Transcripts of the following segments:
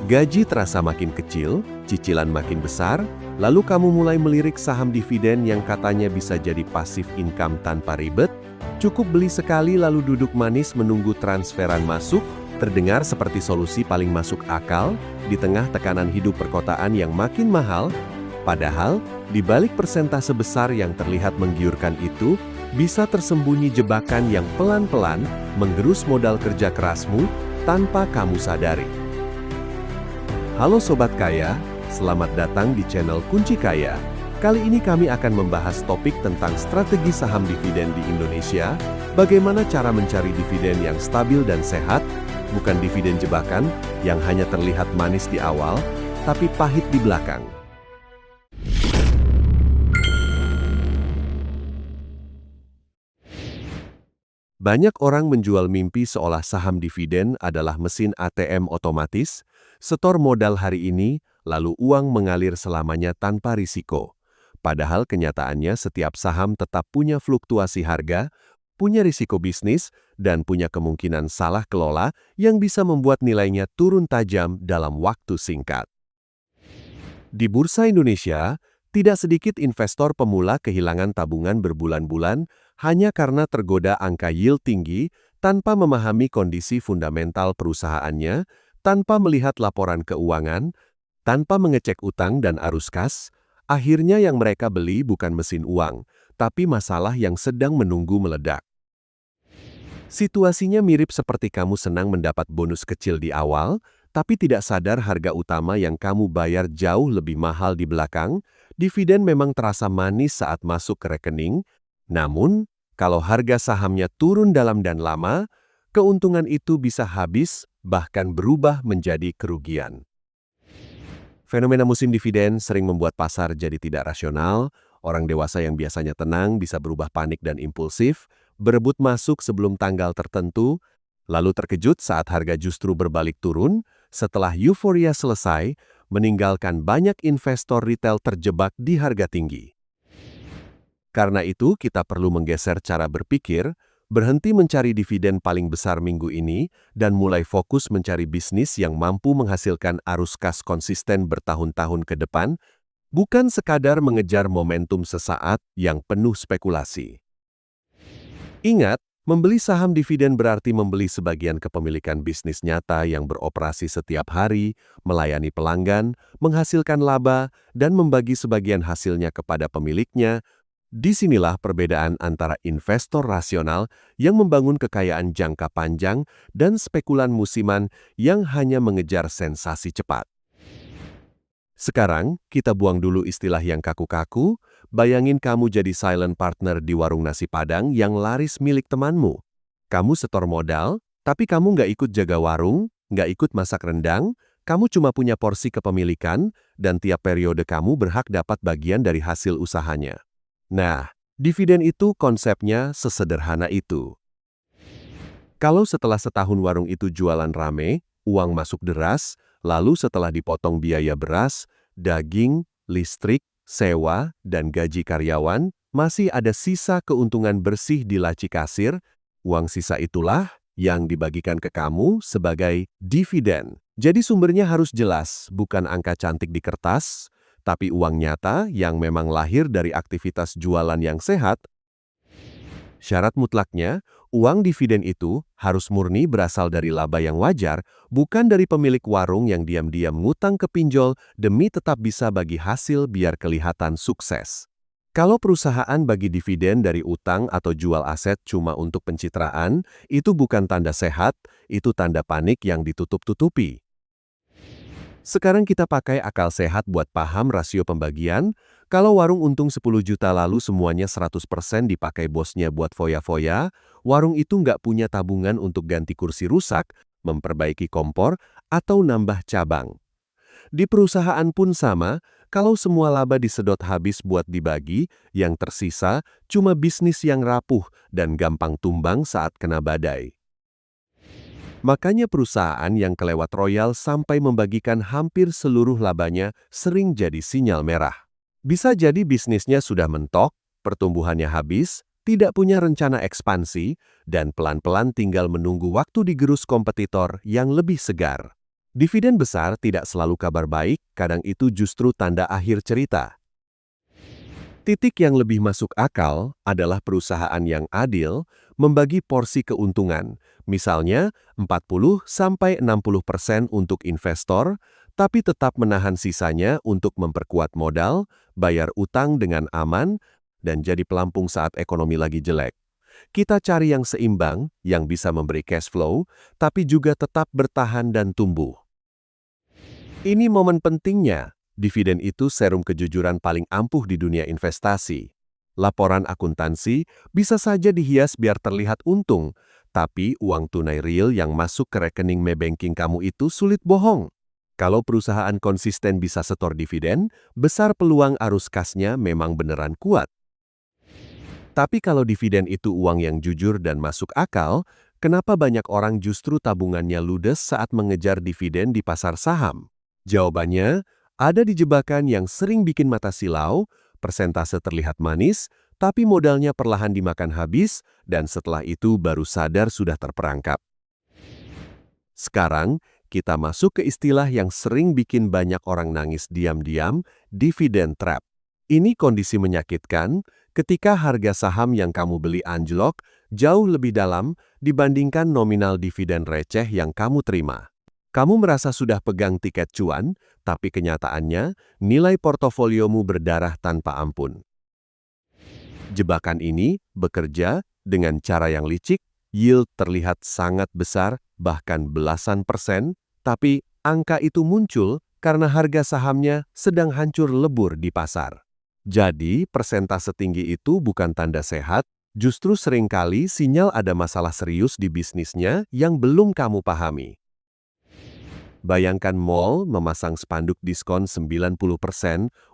Gaji terasa makin kecil, cicilan makin besar, lalu kamu mulai melirik saham dividen yang katanya bisa jadi pasif income tanpa ribet. Cukup beli sekali lalu duduk manis menunggu transferan masuk, terdengar seperti solusi paling masuk akal di tengah tekanan hidup perkotaan yang makin mahal. Padahal, di balik persentase besar yang terlihat menggiurkan itu, bisa tersembunyi jebakan yang pelan-pelan menggerus modal kerja kerasmu tanpa kamu sadari. Halo Sobat Kaya, selamat datang di channel Kunci Kaya. Kali ini kami akan membahas topik tentang strategi saham dividen di Indonesia, bagaimana cara mencari dividen yang stabil dan sehat, bukan dividen jebakan yang hanya terlihat manis di awal, tapi pahit di belakang. Banyak orang menjual mimpi seolah saham dividen adalah mesin ATM otomatis, setor modal hari ini, lalu uang mengalir selamanya tanpa risiko. Padahal kenyataannya setiap saham tetap punya fluktuasi harga, punya risiko bisnis, dan punya kemungkinan salah kelola yang bisa membuat nilainya turun tajam dalam waktu singkat. Di Bursa Indonesia, tidak sedikit investor pemula kehilangan tabungan berbulan-bulan hanya karena tergoda angka yield tinggi tanpa memahami kondisi fundamental perusahaannya, tanpa melihat laporan keuangan, tanpa mengecek utang dan arus kas. Akhirnya yang mereka beli bukan mesin uang, tapi masalah yang sedang menunggu meledak. Situasinya mirip seperti kamu senang mendapat bonus kecil di awal, tapi tidak sadar harga utama yang kamu bayar jauh lebih mahal di belakang. Dividen memang terasa manis saat masuk ke rekening, namun kalau harga sahamnya turun dalam dan lama, keuntungan itu bisa habis, bahkan berubah menjadi kerugian. Fenomena musim dividen sering membuat pasar jadi tidak rasional. Orang dewasa yang biasanya tenang bisa berubah panik dan impulsif, berebut masuk sebelum tanggal tertentu, lalu terkejut saat harga justru berbalik turun. Setelah euforia selesai, meninggalkan banyak investor retail terjebak di harga tinggi. Karena itu, kita perlu menggeser cara berpikir, berhenti mencari dividen paling besar minggu ini, dan mulai fokus mencari bisnis yang mampu menghasilkan arus kas konsisten bertahun-tahun ke depan, bukan sekadar mengejar momentum sesaat yang penuh spekulasi. Ingat, membeli saham dividen berarti membeli sebagian kepemilikan bisnis nyata yang beroperasi setiap hari, melayani pelanggan, menghasilkan laba, dan membagi sebagian hasilnya kepada pemiliknya. Disinilah perbedaan antara investor rasional yang membangun kekayaan jangka panjang dan spekulan musiman yang hanya mengejar sensasi cepat. Sekarang, kita buang dulu istilah yang kaku-kaku. Bayangin kamu jadi silent partner di warung nasi Padang yang laris milik temanmu. Kamu setor modal, tapi kamu nggak ikut jaga warung, nggak ikut masak rendang, kamu cuma punya porsi kepemilikan, dan tiap periode kamu berhak dapat bagian dari hasil usahanya. Nah, dividen itu konsepnya sesederhana itu. Kalau setelah setahun warung itu jualan rame, uang masuk deras, lalu setelah dipotong biaya beras, daging, listrik, sewa, dan gaji karyawan, masih ada sisa keuntungan bersih di laci kasir. Uang sisa itulah yang dibagikan ke kamu sebagai dividen. Jadi sumbernya harus jelas, bukan angka cantik di kertas, tapi uang nyata yang memang lahir dari aktivitas jualan yang sehat. Syarat mutlaknya, uang dividen itu harus murni berasal dari laba yang wajar, bukan dari pemilik warung yang diam-diam ngutang ke pinjol demi tetap bisa bagi hasil biar kelihatan sukses. Kalau perusahaan bagi dividen dari utang atau jual aset cuma untuk pencitraan, itu bukan tanda sehat, itu tanda panik yang ditutup-tutupi. Sekarang kita pakai akal sehat buat paham rasio pembagian. Kalau warung untung 10 juta lalu semuanya 100% dipakai bosnya buat foya-foya, warung itu nggak punya tabungan untuk ganti kursi rusak, memperbaiki kompor, atau nambah cabang. Di perusahaan pun sama, kalau semua laba disedot habis buat dibagi, yang tersisa cuma bisnis yang rapuh dan gampang tumbang saat kena badai. Makanya perusahaan yang kelewat royal sampai membagikan hampir seluruh labanya sering jadi sinyal merah. Bisa jadi bisnisnya sudah mentok, pertumbuhannya habis, tidak punya rencana ekspansi, dan pelan-pelan tinggal menunggu waktu digerus kompetitor yang lebih segar. Dividen besar tidak selalu kabar baik, kadang itu justru tanda akhir cerita. Titik yang lebih masuk akal adalah perusahaan yang adil membagi porsi keuntungan, misalnya 40-60% untuk investor, tapi tetap menahan sisanya untuk memperkuat modal, bayar utang dengan aman, dan jadi pelampung saat ekonomi lagi jelek. Kita cari yang seimbang, yang bisa memberi cash flow, tapi juga tetap bertahan dan tumbuh. Ini momen pentingnya. Dividen itu serum kejujuran paling ampuh di dunia investasi. Laporan akuntansi bisa saja dihias biar terlihat untung, tapi uang tunai real yang masuk ke rekening Maybanking kamu itu sulit bohong. Kalau perusahaan konsisten bisa setor dividen, besar peluang arus kasnya memang beneran kuat. Tapi kalau dividen itu uang yang jujur dan masuk akal, kenapa banyak orang justru tabungannya ludes saat mengejar dividen di pasar saham? Jawabannya, ada di jebakan yang sering bikin mata silau, persentase terlihat manis, tapi modalnya perlahan dimakan habis, dan setelah itu baru sadar sudah terperangkap. Sekarang, kita masuk ke istilah yang sering bikin banyak orang nangis diam-diam, dividend trap. Ini kondisi menyakitkan ketika harga saham yang kamu beli anjlok jauh lebih dalam dibandingkan nominal dividen receh yang kamu terima. Kamu merasa sudah pegang tiket cuan, tapi kenyataannya nilai portofoliomu berdarah tanpa ampun. Jebakan ini bekerja dengan cara yang licik, yield terlihat sangat besar, bahkan belasan persen, tapi angka itu muncul karena harga sahamnya sedang hancur lebur di pasar. Jadi, persentase tinggi itu bukan tanda sehat, justru seringkali sinyal ada masalah serius di bisnisnya yang belum kamu pahami. Bayangkan mall memasang spanduk diskon 90%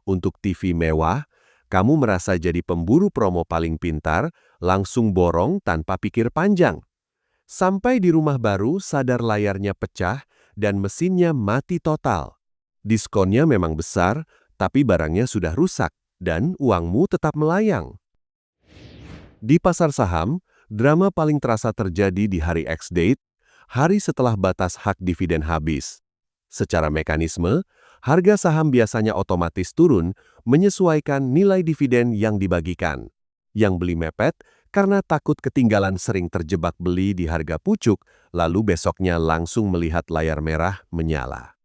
untuk TV mewah, kamu merasa jadi pemburu promo paling pintar, langsung borong tanpa pikir panjang. Sampai di rumah baru, sadar layarnya pecah dan mesinnya mati total. Diskonnya memang besar, tapi barangnya sudah rusak dan uangmu tetap melayang. Di pasar saham, drama paling terasa terjadi di hari X-date, hari setelah batas hak dividen habis. Secara mekanisme, harga saham biasanya otomatis turun menyesuaikan nilai dividen yang dibagikan. Yang beli mepet karena takut ketinggalan sering terjebak beli di harga pucuk, lalu besoknya langsung melihat layar merah menyala.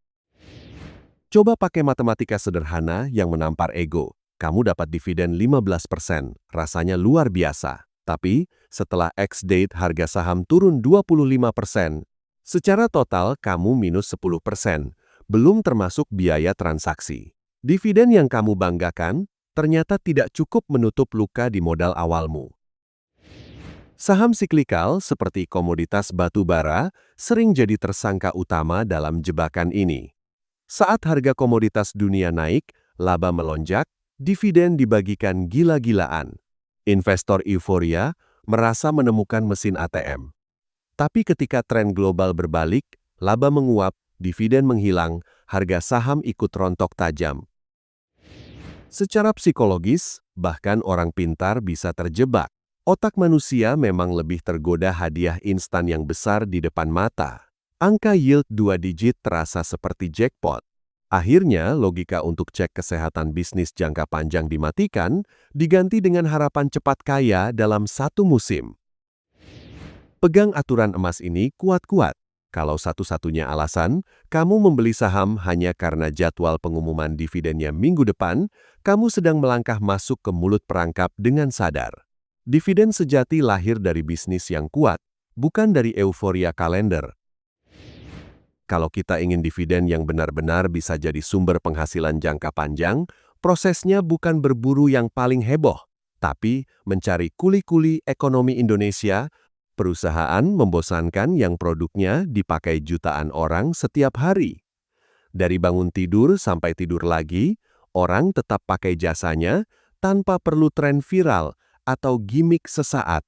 Coba pakai matematika sederhana yang menampar ego. Kamu dapat dividen 15%, rasanya luar biasa. Tapi, setelah X-date harga saham turun 25%, secara total kamu minus 10%, belum termasuk biaya transaksi. Dividen yang kamu banggakan ternyata tidak cukup menutup luka di modal awalmu. Saham siklikal seperti komoditas batu bara sering jadi tersangka utama dalam jebakan ini. Saat harga komoditas dunia naik, laba melonjak, dividen dibagikan gila-gilaan. Investor euforia merasa menemukan mesin ATM. Tapi ketika tren global berbalik, laba menguap, dividen menghilang, harga saham ikut rontok tajam. Secara psikologis, bahkan orang pintar bisa terjebak. Otak manusia memang lebih tergoda hadiah instan yang besar di depan mata. Angka yield 2 digit terasa seperti jackpot. Akhirnya, logika untuk cek kesehatan bisnis jangka panjang dimatikan, diganti dengan harapan cepat kaya dalam satu musim. Pegang aturan emas ini kuat-kuat. Kalau satu-satunya alasan, kamu membeli saham hanya karena jadwal pengumuman dividennya minggu depan, kamu sedang melangkah masuk ke mulut perangkap dengan sadar. Dividen sejati lahir dari bisnis yang kuat, bukan dari euforia kalender. Kalau kita ingin dividen yang benar-benar bisa jadi sumber penghasilan jangka panjang, prosesnya bukan berburu yang paling heboh, tapi mencari kuli-kuli ekonomi Indonesia, perusahaan membosankan yang produknya dipakai jutaan orang setiap hari. Dari bangun tidur sampai tidur lagi, orang tetap pakai jasanya tanpa perlu tren viral atau gimmick sesaat.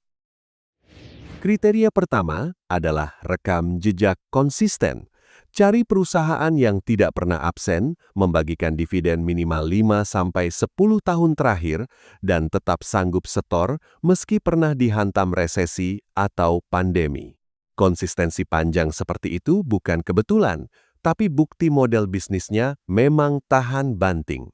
Kriteria pertama adalah rekam jejak konsisten. Cari perusahaan yang tidak pernah absen, membagikan dividen minimal 5-10 tahun terakhir, dan tetap sanggup setor meski pernah dihantam resesi atau pandemi. Konsistensi panjang seperti itu bukan kebetulan, tapi bukti model bisnisnya memang tahan banting.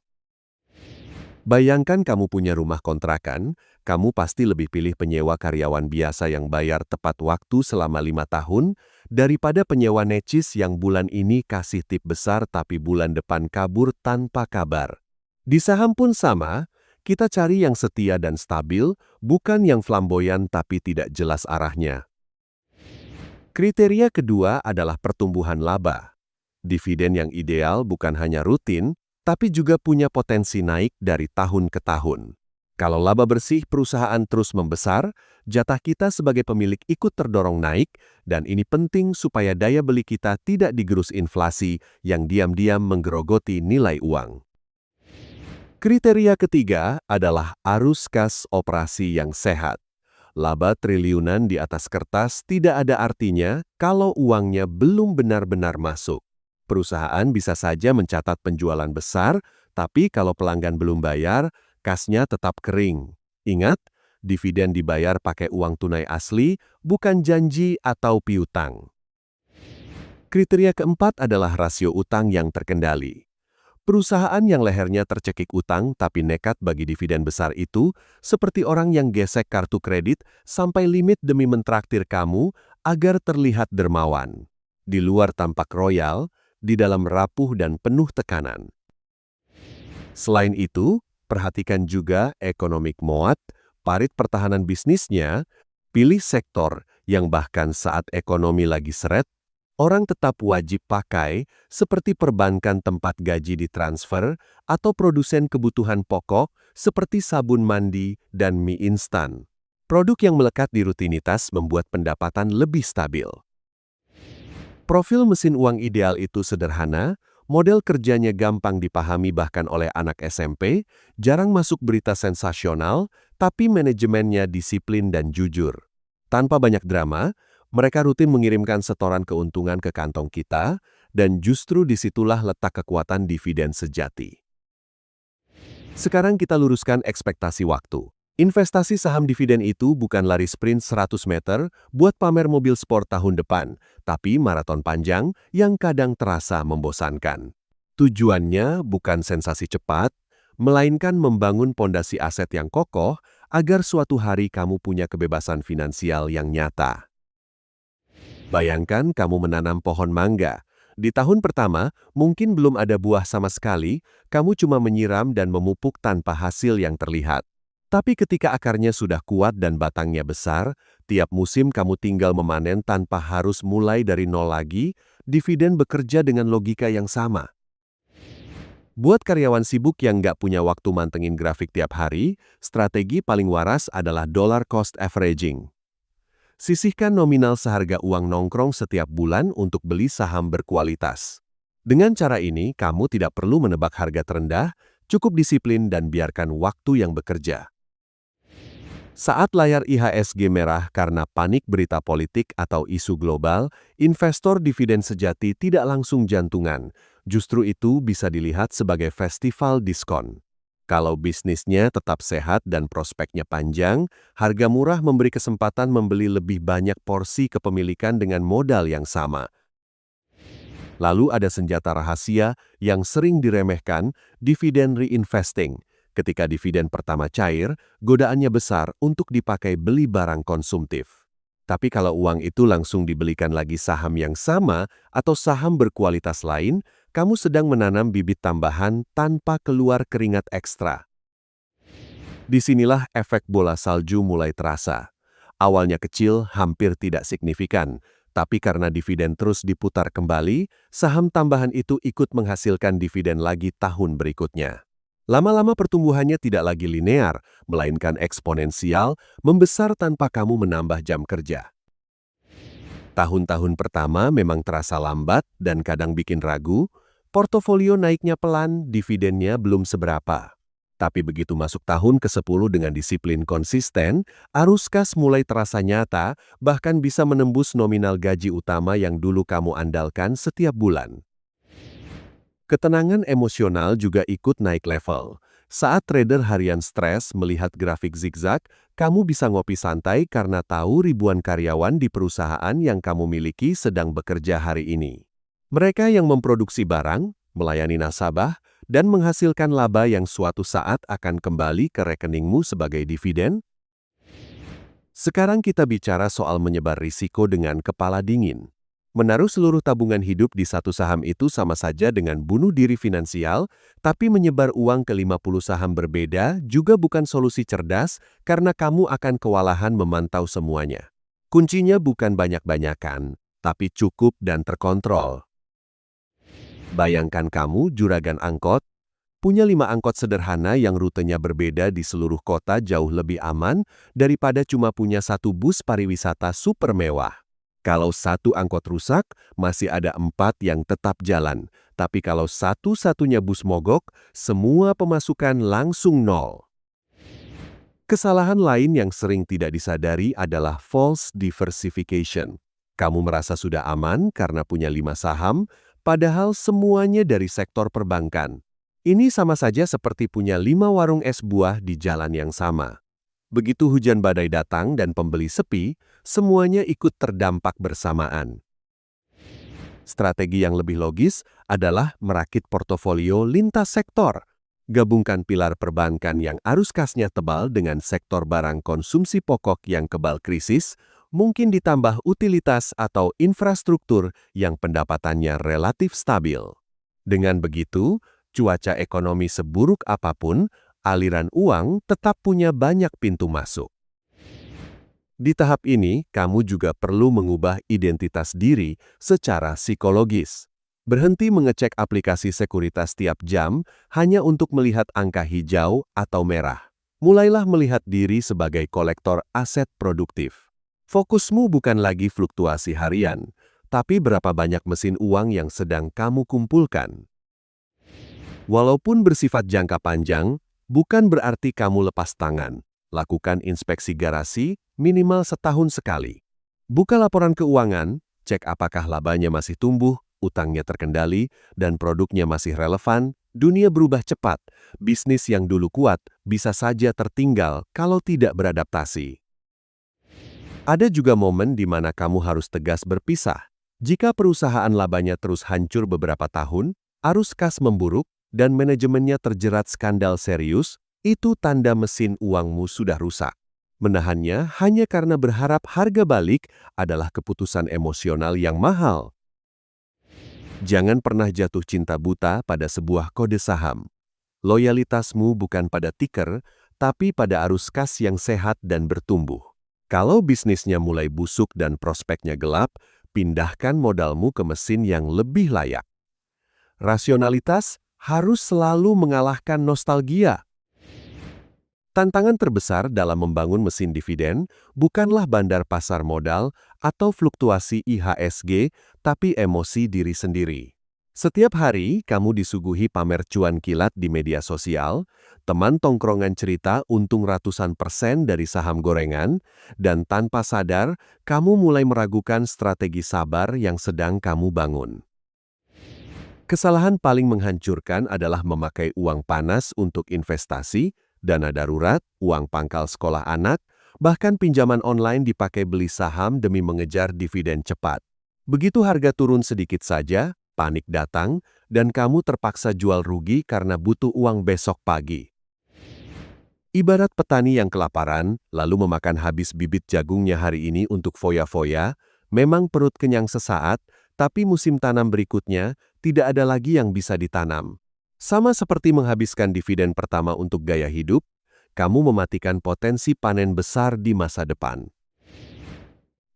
Bayangkan kamu punya rumah kontrakan, kamu pasti lebih pilih penyewa karyawan biasa yang bayar tepat waktu selama 5 tahun daripada penyewa necis yang bulan ini kasih tip besar tapi bulan depan kabur tanpa kabar. Di saham pun sama, kita cari yang setia dan stabil, bukan yang flamboyan tapi tidak jelas arahnya. Kriteria kedua adalah pertumbuhan laba. Dividen yang ideal bukan hanya rutin, tapi juga punya potensi naik dari tahun ke tahun. Kalau laba bersih perusahaan terus membesar, jatah kita sebagai pemilik ikut terdorong naik, dan ini penting supaya daya beli kita tidak digerus inflasi yang diam-diam menggerogoti nilai uang. Kriteria ketiga adalah arus kas operasi yang sehat. Laba triliunan di atas kertas tidak ada artinya kalau uangnya belum benar-benar masuk. Perusahaan bisa saja mencatat penjualan besar, tapi kalau pelanggan belum bayar, kasnya tetap kering. Ingat, dividen dibayar pakai uang tunai asli, bukan janji atau piutang. Kriteria keempat adalah rasio utang yang terkendali. Perusahaan yang lehernya tercekik utang tapi nekat bagi dividen besar itu, seperti orang yang gesek kartu kredit sampai limit demi mentraktir kamu agar terlihat dermawan. Di luar tampak royal, di dalam rapuh dan penuh tekanan. Selain itu, perhatikan juga economic moat, parit pertahanan bisnisnya, pilih sektor yang bahkan saat ekonomi lagi seret, orang tetap wajib pakai seperti perbankan tempat gaji ditransfer atau produsen kebutuhan pokok seperti sabun mandi dan mie instan. Produk yang melekat di rutinitas membuat pendapatan lebih stabil. Profil mesin uang ideal itu sederhana, model kerjanya gampang dipahami bahkan oleh anak SMP, jarang masuk berita sensasional, tapi manajemennya disiplin dan jujur. Tanpa banyak drama, mereka rutin mengirimkan setoran keuntungan ke kantong kita, dan justru disitulah letak kekuatan dividen sejati. Sekarang kita luruskan ekspektasi waktu. Investasi saham dividen itu bukan lari sprint 100 meter buat pamer mobil sport tahun depan, tapi maraton panjang yang kadang terasa membosankan. Tujuannya bukan sensasi cepat, melainkan membangun pondasi aset yang kokoh agar suatu hari kamu punya kebebasan finansial yang nyata. Bayangkan kamu menanam pohon mangga. Di tahun pertama, mungkin belum ada buah sama sekali, kamu cuma menyiram dan memupuk tanpa hasil yang terlihat. Tapi ketika akarnya sudah kuat dan batangnya besar, tiap musim kamu tinggal memanen tanpa harus mulai dari nol lagi, dividen bekerja dengan logika yang sama. Buat karyawan sibuk yang nggak punya waktu mantengin grafik tiap hari, strategi paling waras adalah dollar cost averaging. Sisihkan nominal seharga uang nongkrong setiap bulan untuk beli saham berkualitas. Dengan cara ini, kamu tidak perlu menebak harga terendah, cukup disiplin dan biarkan waktu yang bekerja. Saat layar IHSG merah karena panik berita politik atau isu global, investor dividen sejati tidak langsung jantungan. Justru itu bisa dilihat sebagai festival diskon. Kalau bisnisnya tetap sehat dan prospeknya panjang, harga murah memberi kesempatan membeli lebih banyak porsi kepemilikan dengan modal yang sama. Lalu ada senjata rahasia yang sering diremehkan, dividen reinvesting. Ketika dividen pertama cair, godaannya besar untuk dipakai beli barang konsumtif. Tapi kalau uang itu langsung dibelikan lagi saham yang sama atau saham berkualitas lain, kamu sedang menanam bibit tambahan tanpa keluar keringat ekstra. Disinilah efek bola salju mulai terasa. Awalnya kecil, hampir tidak signifikan, tapi karena dividen terus diputar kembali, saham tambahan itu ikut menghasilkan dividen lagi tahun berikutnya. Lama-lama pertumbuhannya tidak lagi linear, melainkan eksponensial, membesar tanpa kamu menambah jam kerja. Tahun-tahun pertama memang terasa lambat dan kadang bikin ragu, portofolio naiknya pelan, dividennya belum seberapa. Tapi begitu masuk tahun ke-10 dengan disiplin konsisten, arus kas mulai terasa nyata, bahkan bisa menembus nominal gaji utama yang dulu kamu andalkan setiap bulan. Ketenangan emosional juga ikut naik level. Saat trader harian stres melihat grafik zigzag, kamu bisa ngopi santai karena tahu ribuan karyawan di perusahaan yang kamu miliki sedang bekerja hari ini. Mereka yang memproduksi barang, melayani nasabah, dan menghasilkan laba yang suatu saat akan kembali ke rekeningmu sebagai dividen. Sekarang kita bicara soal menyebar risiko dengan kepala dingin. Menaruh seluruh tabungan hidup di satu saham itu sama saja dengan bunuh diri finansial, tapi menyebar uang ke 50 saham berbeda juga bukan solusi cerdas karena kamu akan kewalahan memantau semuanya. Kuncinya bukan banyak-banyakan, tapi cukup dan terkontrol. Bayangkan kamu juragan angkot, punya 5 angkot sederhana yang rutenya berbeda di seluruh kota jauh lebih aman daripada cuma punya satu bus pariwisata super mewah. Kalau satu angkot rusak, masih ada 4 yang tetap jalan. Tapi kalau satu-satunya bus mogok, semua pemasukan langsung nol. Kesalahan lain yang sering tidak disadari adalah false diversification. Kamu merasa sudah aman karena punya 5 saham, padahal semuanya dari sektor perbankan. Ini sama saja seperti punya 5 warung es buah di jalan yang sama. Begitu hujan badai datang dan pembeli sepi, semuanya ikut terdampak bersamaan. Strategi yang lebih logis adalah merakit portofolio lintas sektor. Gabungkan pilar perbankan yang arus kasnya tebal dengan sektor barang konsumsi pokok yang kebal krisis, mungkin ditambah utilitas atau infrastruktur yang pendapatannya relatif stabil. Dengan begitu, cuaca ekonomi seburuk apapun, aliran uang tetap punya banyak pintu masuk. Di tahap ini, kamu juga perlu mengubah identitas diri secara psikologis. Berhenti mengecek aplikasi sekuritas tiap jam hanya untuk melihat angka hijau atau merah. Mulailah melihat diri sebagai kolektor aset produktif. Fokusmu bukan lagi fluktuasi harian, tapi berapa banyak mesin uang yang sedang kamu kumpulkan. Walaupun bersifat jangka panjang, bukan berarti kamu lepas tangan. Lakukan inspeksi garasi minimal setahun sekali. Buka laporan keuangan, cek apakah labanya masih tumbuh, utangnya terkendali, dan produknya masih relevan. Dunia berubah cepat. Bisnis yang dulu kuat bisa saja tertinggal kalau tidak beradaptasi. Ada juga momen di mana kamu harus tegas berpisah. Jika perusahaan labanya terus hancur beberapa tahun, arus kas memburuk, dan manajemennya terjerat skandal serius, itu tanda mesin uangmu sudah rusak. Menahannya hanya karena berharap harga balik adalah keputusan emosional yang mahal. Jangan pernah jatuh cinta buta pada sebuah kode saham. Loyalitasmu bukan pada tiker, tapi pada arus kas yang sehat dan bertumbuh. Kalau bisnisnya mulai busuk dan prospeknya gelap, pindahkan modalmu ke mesin yang lebih layak. Rasionalitas harus selalu mengalahkan nostalgia. Tantangan terbesar dalam membangun mesin dividen bukanlah bandar pasar modal atau fluktuasi IHSG, tapi emosi diri sendiri. Setiap hari, kamu disuguhi pamer cuan kilat di media sosial, teman tongkrongan cerita untung ratusan % dari saham gorengan, dan tanpa sadar, kamu mulai meragukan strategi sabar yang sedang kamu bangun. Kesalahan paling menghancurkan adalah memakai uang panas untuk investasi, dana darurat, uang pangkal sekolah anak, bahkan pinjaman online dipakai beli saham demi mengejar dividen cepat. Begitu harga turun sedikit saja, panik datang, dan kamu terpaksa jual rugi karena butuh uang besok pagi. Ibarat petani yang kelaparan, lalu memakan habis bibit jagungnya hari ini untuk foya-foya, memang perut kenyang sesaat, tapi musim tanam berikutnya tidak ada lagi yang bisa ditanam. Sama seperti menghabiskan dividen pertama untuk gaya hidup, kamu mematikan potensi panen besar di masa depan.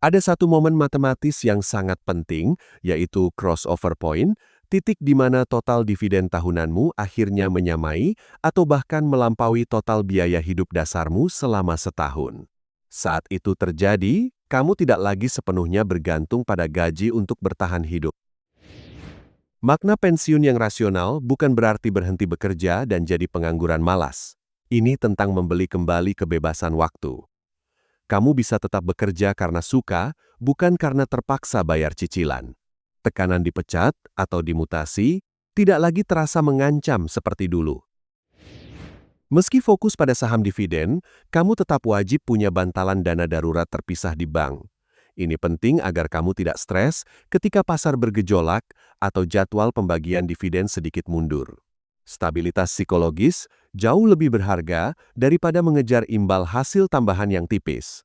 Ada satu momen matematis yang sangat penting, yaitu crossover point, titik di mana total dividen tahunanmu akhirnya menyamai atau bahkan melampaui total biaya hidup dasarmu selama setahun. Saat itu terjadi, kamu tidak lagi sepenuhnya bergantung pada gaji untuk bertahan hidup. Makna pensiun yang rasional bukan berarti berhenti bekerja dan jadi pengangguran malas. Ini tentang membeli kembali kebebasan waktu. Kamu bisa tetap bekerja karena suka, bukan karena terpaksa bayar cicilan. Tekanan dipecat atau dimutasi tidak lagi terasa mengancam seperti dulu. Meski fokus pada saham dividen, kamu tetap wajib punya bantalan dana darurat terpisah di bank. Ini penting agar kamu tidak stres ketika pasar bergejolak atau jadwal pembagian dividen sedikit mundur. Stabilitas psikologis jauh lebih berharga daripada mengejar imbal hasil tambahan yang tipis.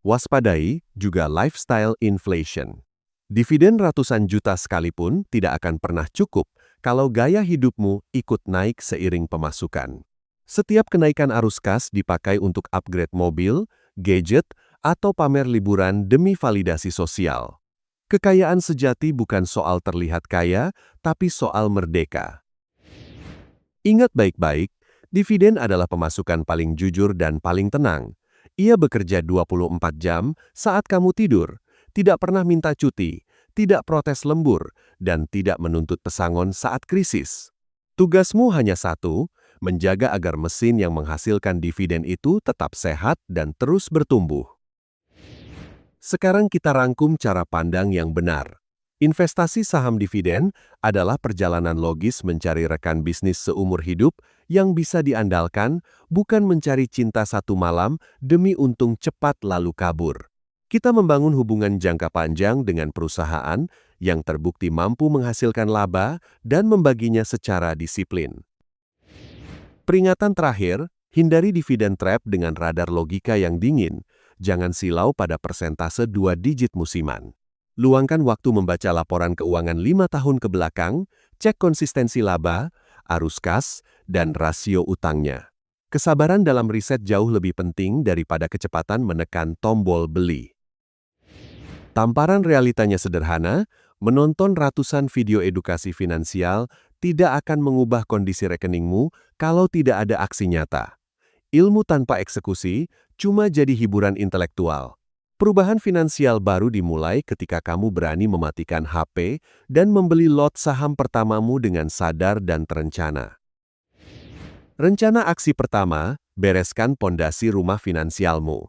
Waspadai juga lifestyle inflation. Dividen ratusan juta sekalipun tidak akan pernah cukup kalau gaya hidupmu ikut naik seiring pemasukan. Setiap kenaikan arus kas dipakai untuk upgrade mobil, gadget, atau pamer liburan demi validasi sosial. Kekayaan sejati bukan soal terlihat kaya, tapi soal merdeka. Ingat baik-baik, dividen adalah pemasukan paling jujur dan paling tenang. Ia bekerja 24 jam saat kamu tidur, tidak pernah minta cuti, tidak protes lembur, dan tidak menuntut pesangon saat krisis. Tugasmu hanya satu, menjaga agar mesin yang menghasilkan dividen itu tetap sehat dan terus bertumbuh. Sekarang kita rangkum cara pandang yang benar. Investasi saham dividen adalah perjalanan logis mencari rekan bisnis seumur hidup yang bisa diandalkan, bukan mencari cinta satu malam demi untung cepat lalu kabur. Kita membangun hubungan jangka panjang dengan perusahaan yang terbukti mampu menghasilkan laba dan membaginya secara disiplin. Peringatan terakhir, hindari dividen trap dengan radar logika yang dingin. Jangan silau pada persentase 2 digit musiman. Luangkan waktu membaca laporan keuangan 5 tahun ke belakang, cek konsistensi laba, arus kas, dan rasio utangnya. Kesabaran dalam riset jauh lebih penting daripada kecepatan menekan tombol beli. Tamparan realitanya sederhana, menonton ratusan video edukasi finansial tidak akan mengubah kondisi rekeningmu kalau tidak ada aksi nyata. Ilmu tanpa eksekusi cuma jadi hiburan intelektual. Perubahan finansial baru dimulai ketika kamu berani mematikan HP dan membeli lot saham pertamamu dengan sadar dan terencana. Rencana aksi pertama, bereskan pondasi rumah finansialmu.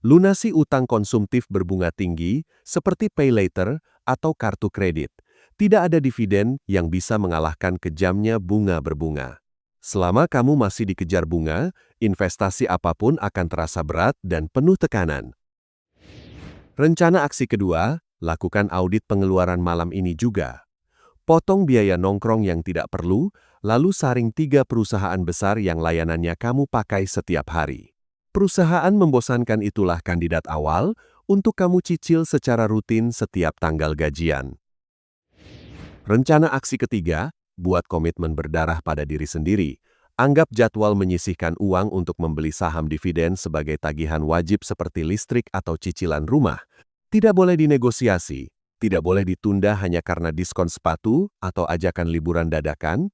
Lunasi utang konsumtif berbunga tinggi seperti pay later atau kartu kredit. Tidak ada dividen yang bisa mengalahkan kejamnya bunga berbunga. Selama kamu masih dikejar bunga, investasi apapun akan terasa berat dan penuh tekanan. Rencana aksi kedua, lakukan audit pengeluaran malam ini juga. Potong biaya nongkrong yang tidak perlu, lalu saring 3 perusahaan besar yang layanannya kamu pakai setiap hari. Perusahaan membosankan itulah kandidat awal untuk kamu cicil secara rutin setiap tanggal gajian. Rencana aksi ketiga, buat komitmen berdarah pada diri sendiri. Anggap jadwal menyisihkan uang untuk membeli saham dividen sebagai tagihan wajib seperti listrik atau cicilan rumah. Tidak boleh dinegosiasi, tidak boleh ditunda hanya karena diskon sepatu atau ajakan liburan dadakan.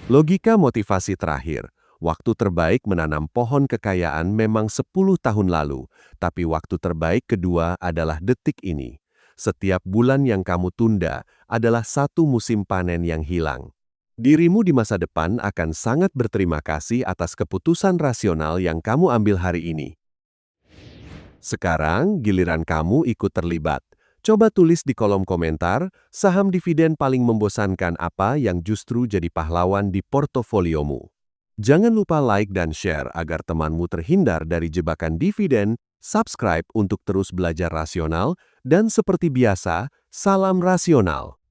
Logika motivasi terakhir. Waktu terbaik menanam pohon kekayaan memang 10 tahun lalu, tapi waktu terbaik kedua adalah detik ini. Setiap bulan yang kamu tunda adalah satu musim panen yang hilang. Dirimu di masa depan akan sangat berterima kasih atas keputusan rasional yang kamu ambil hari ini. Sekarang giliran kamu ikut terlibat. Coba tulis di kolom komentar, saham dividen paling membosankan apa yang justru jadi pahlawan di portofoliomu. Jangan lupa like dan share agar temanmu terhindar dari jebakan dividen, subscribe untuk terus belajar rasional, dan seperti biasa, salam rasional.